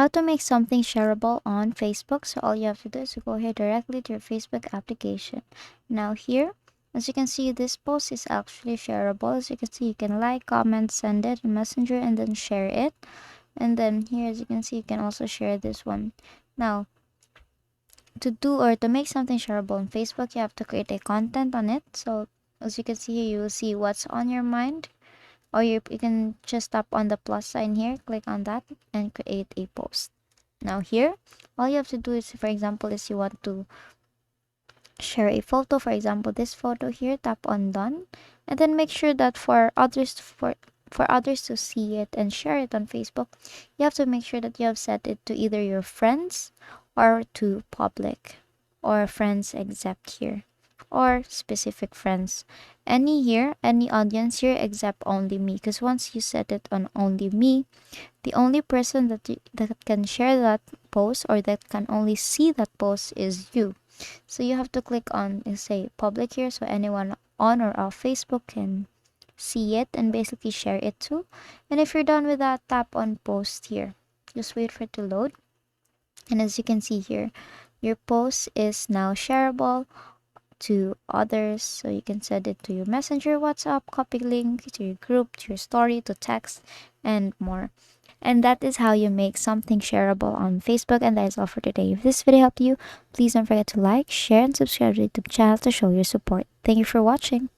How to make something shareable on Facebook. So all you have to do is to go here directly to your Facebook application. Now here, as you can see, this post is actually shareable. As you can see, you can like, comment, send it in Messenger, and then share it. And then here, as you can see, you can also share this one. Now, to do or to make something shareable on Facebook, you have to create a content on it. So as you can see here, you will see what's on your mind, or you can just tap on the plus sign here, click on that, and create a post. Now here, all you have to do is, for example, is you want to share a photo, for example, this photo here, tap on done, and then make sure that for others to see it and share it on Facebook, you have to make sure that you have set it to either your friends or to public, or friends except here, or specific friends. Any audience here except only me, because once you set it on only me, the only person that can share that post, or that can only see that post, is you. So you have to click on, say, public here, so anyone on or off Facebook can see it and basically share it too. And if you're done with that, tap on post here. Just wait for it to load. And as you can see here, your post is now shareable to others. So you can send it to your Messenger, WhatsApp, copy link to your group, to your story, to text, and more. And that is how you make something shareable on Facebook. And that is all for today. If this video helped you, please don't forget to like, share, and subscribe to the YouTube channel to show your support. Thank you for watching.